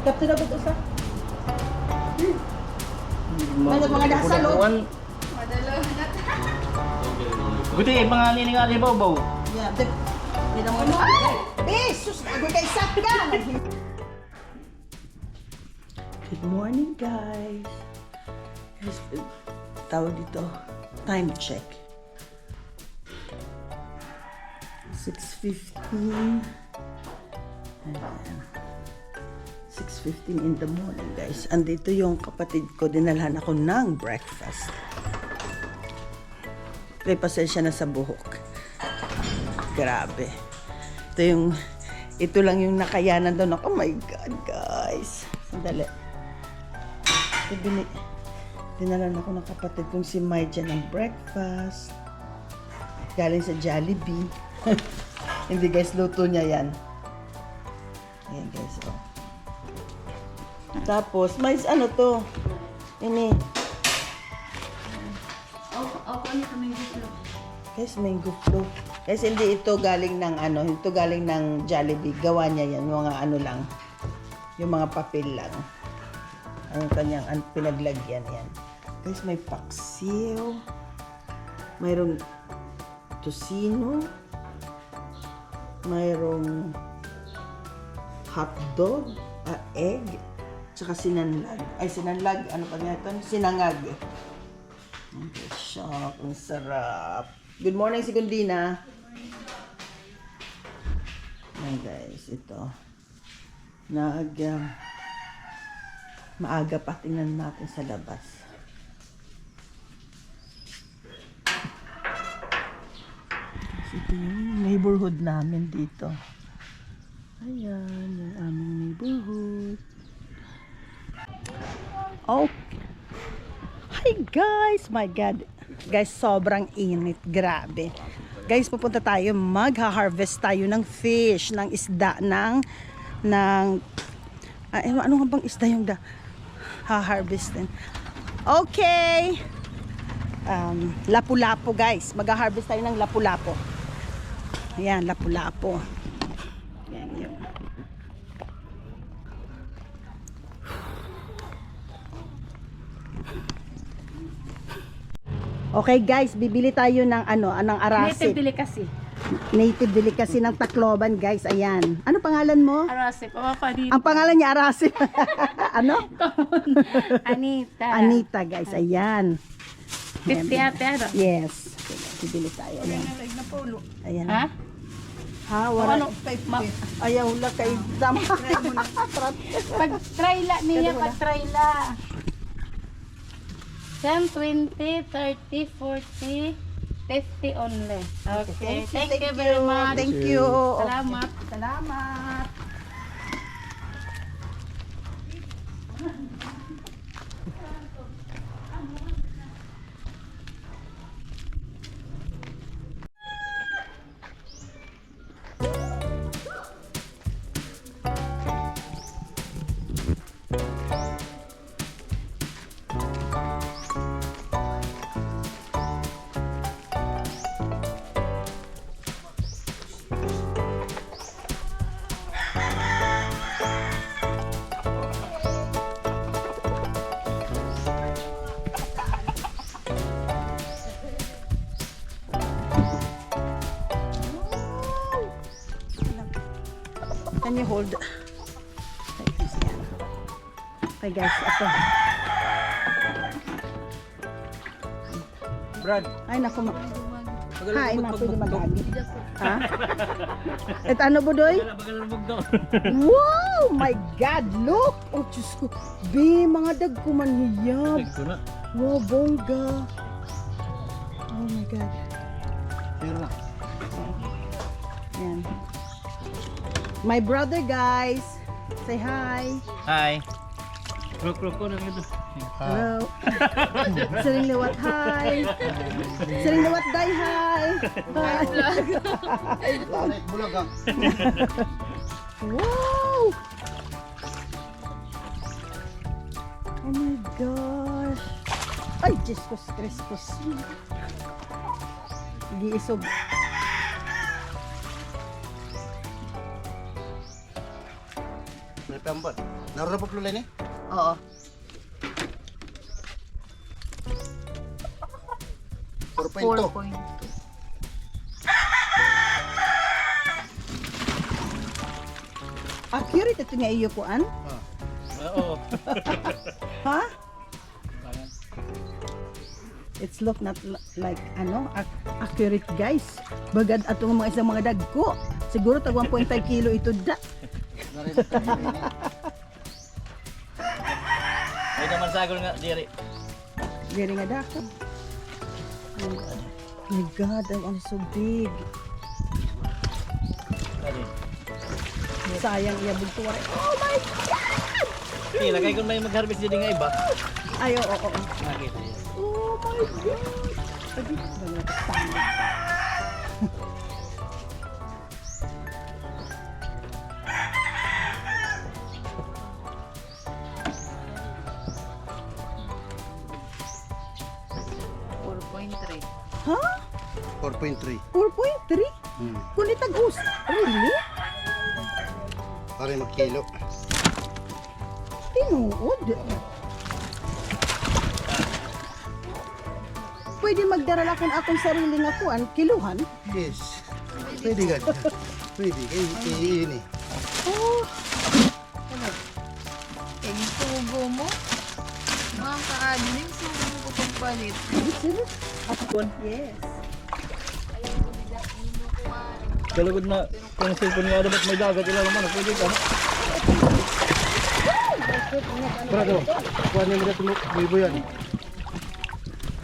Kapto na ba sa? Ano mga dasal lo? Madalo na ta. Buti mga nining ali baw. Yeah, dep. Hindi mo na. Besus, ako kay Sakya. Good morning, guys. Guys, tawag dito, time check. 6:15. Ayan. 6:15 in the morning, guys. Andito yung kapatid ko, dinalhan ako ng breakfast. May pasensya na sa buhok. Grabe. Ito lang yung nakayanan doon ako. Oh my God, guys. Sandali. Dinalan ako ng kapatid kong si Maija ng breakfast. Galing sa Jollibee. Hindi, guys, luto niya yan. Ayan, guys, oh. Tapos, may ano to? Ini. Ako ni kami dito. Guys, mango float. Guys, hindi ito galing ng ano, ito galing ng Jollibee. Gawa niya yan, yung mga ano lang. Yung mga papel lang. Ang kanyang pinaglagyan yan. Guys, may paksiw. Mayroong tocino. Mayroong hotdog, egg, tsaka sinanlag. Ay, sinanlag, ano pa nga ito? Sinangag. Okay, shock, ang sarap. Good morning, Segundina. Ayan, guys, ito. Maaga pa, tingnan natin sa labas. Ito yung neighborhood namin dito. Ayan, yung aming neighborhood. Oh, hi guys! My God. Guys, sobrang init. Grabe. Guys, pupunta tayo. Magha-harvest tayo ng fish, ng isda, ano nga bang isda yung ha-harvestin? Okay! Lapu-lapu, guys. Magha-harvest tayo ng lapu-lapu. Ayan, lapu-lapu. Ayan, yun. Okay, guys, bibili tayo ng ng arasit. Native delicacy. Native delicacy ng Tacloban, guys. Ayan. Ano pangalan mo? Arase, papa dito. Ang pangalan niya arasit. Ano? Anita. Anita, guys. Ayan. 50 ate ano? Yes. Bibili tayo. Ayan. Ayan. Ha? Ha? Wala. Ano? Ayaw la kay dama. Pag-try la niya, pag-try la. 10, 20, 30, 40, 50 only. Okay. Thank you very much. Thank you. Salamat. Salamat. Can you hold? Okay, guys, ito. Brad. Ay, naku. Hi, pwede magagi. Ha? At ano, Budoy? Wow! My God! Look! Oh, Diyos ko. Be, mga dag ko manhiyab. Wow, bongga. Oh my God. Yan. My brother, guys. Say hi. Hi. Krok ko na ito. Hello. Siring liwat, hi. Siring liwat, day, hi. Hi. Bulaga. Wow! Oh my gosh. Ay, Jesus Christus. Giisog. May pambot. Naroon na po plulay ni? Oo. Puro pinto. 4.2. Accurate ito nga iyo kuan? Oo. Ha? It's look not like accurate guys. Bagad atong mga isang mga dagko. Siguro tag 1.5 kilo ito da. Ay naman sagol nga diri. Very nga dako. Oh my God, I'm so big. Kali. Sayang iya bugtuwar. Oh my Pila kay kun may mag-harvest diri nga iba. Ay, oo. Nakita. Oh my God. Sabi ko ba na tama. Ha? 4.3. 4.3? Kulit tag-us. Really? Para magkilo. Tinuod. Pwede magdarala kung akong sarili nga kuan, kiluhan. Yes. Pwede ka. Pwede. Kaya yun eh. Oh, Yung tubo mo? Mga ka-admin, subo ko pang palit. serious? Kun. Yes. Kalugod na kung cellphone nga dapat may dagat ila man pwede ka. Brado, kuha niyo mo dito buibo yan.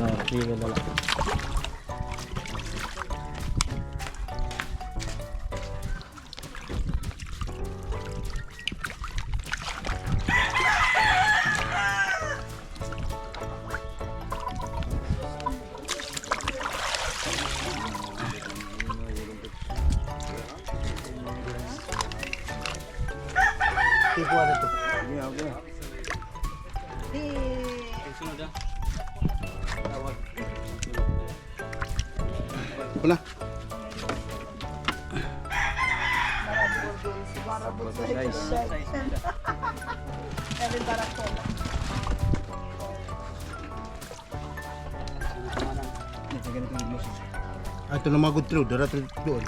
Ah, sige na lang. Tipo ano to? Wala. Ito na mga good true, darating doon.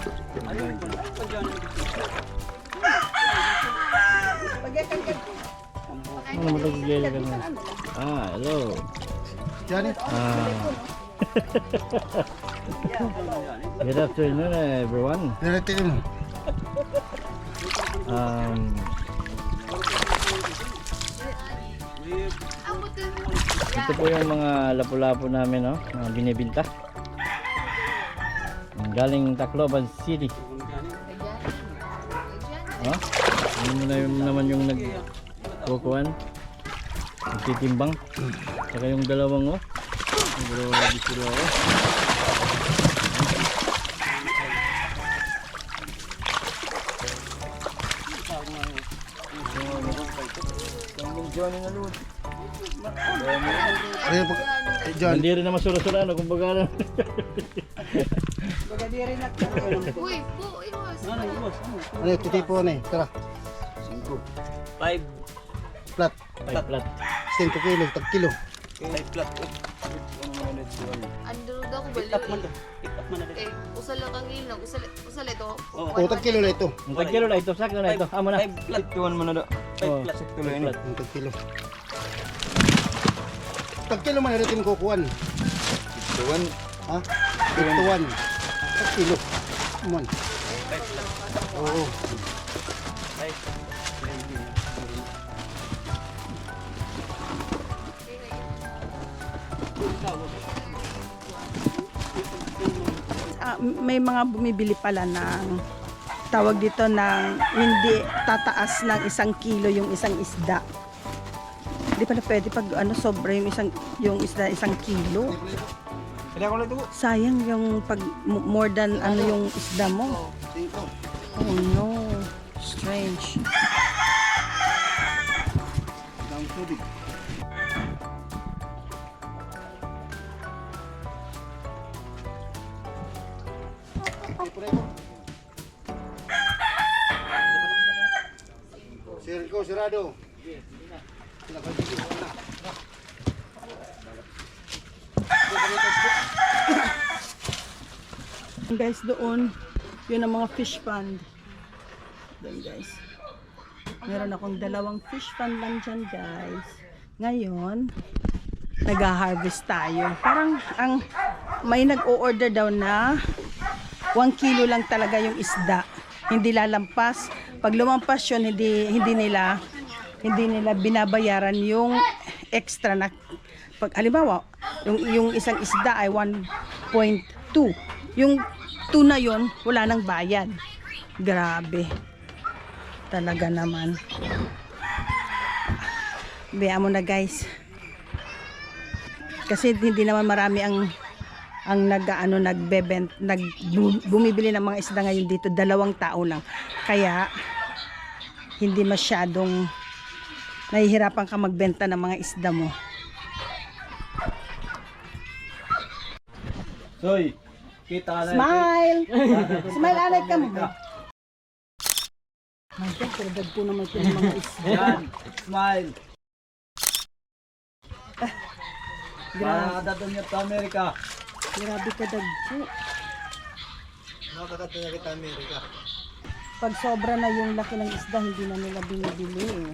Ano mo tagigil ka na? Ah, hello. Diyan eh. Good afternoon everyone. Darating mo. Ito po yung mga lapu-lapu namin, no, na binibinta. Galing Tacloban City. No? Ano mo na naman yung nagkukuhan, nagtitimbang. Saka yung dalawang, siguro ako. Ayun po. Diyan. Hindi rin na masura-sura, no, kumbaga. Bagadiri na Uy, po, iwas. Ano yung titipo na eh. Tara. 5 Flat. flat. 5 kilo, tag kilo. Andro daw ko baliw eh. Usal lang kang ilang. Usal ito. O, tag kilo na ito. Ang tagkilo na ito, sakto na ito. Amo na. 5 flat tuwan mo na do. 5 flat sakto lang ini. Ang tag kilo. Tag kilo man natin kukuhan. Tuwan Ha? Ito 1. Tag kilo. Man. Oo. May mga bumibili pala ng tawag dito ng hindi tataas ng 1 kilo yung isang isda. Hindi pala pwede pag sobra yung isda 1 kilo. Kaya ko lang ito. Sayang yung pag more than yung isda mo. Oh no. Strange. Ang tubig. Sir ko, sigurado. Guys, doon, yun ang mga fish pond. Doon guys. Meron akong 2 fish pond lang dyan guys. Ngayon, nag-harvest tayo. Parang may nag-o-order daw na 1 kilo lang talaga yung isda. Hindi lalampas. Pag lumampas yun, hindi nila binabayaran yung extra na pag halimbawa, yung isang isda ay 1.2. Yung 2 na yun, wala nang bayad. Grabe. Talaga naman. Bayaan mo na guys. Kasi hindi naman marami ang bumibili ng mga isda ngayon dito, 2 tao lang. Kaya hindi masyadong nahihirapan ka magbenta ng mga isda mo. Soy, kita ka na. Smile! Smile, alay ka mo. My God, pero po naman ito ng mga isda. Yan, smile. Grabe. Dadating niya sa Amerika. Grabe ka dagpo. Nakakatawa kita Amerika. Pag sobra na yung laki ng isda, hindi na nila binibili.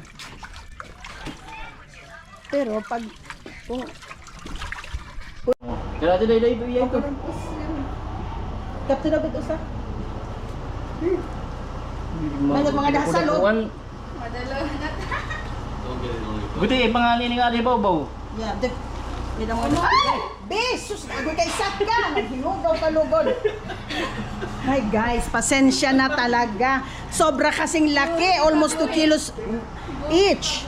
Pero pag Kaya dito yan ko. kapto na ba ito sa? Mga dasal, oh. Guti, pangalan nga di Bobo. Yeah, yun ang mga besos, ako kay Saka, naghinugaw ka lugod. Ay guys, pasensya na talaga. Sobra kasing laki, almost 2 kilos each.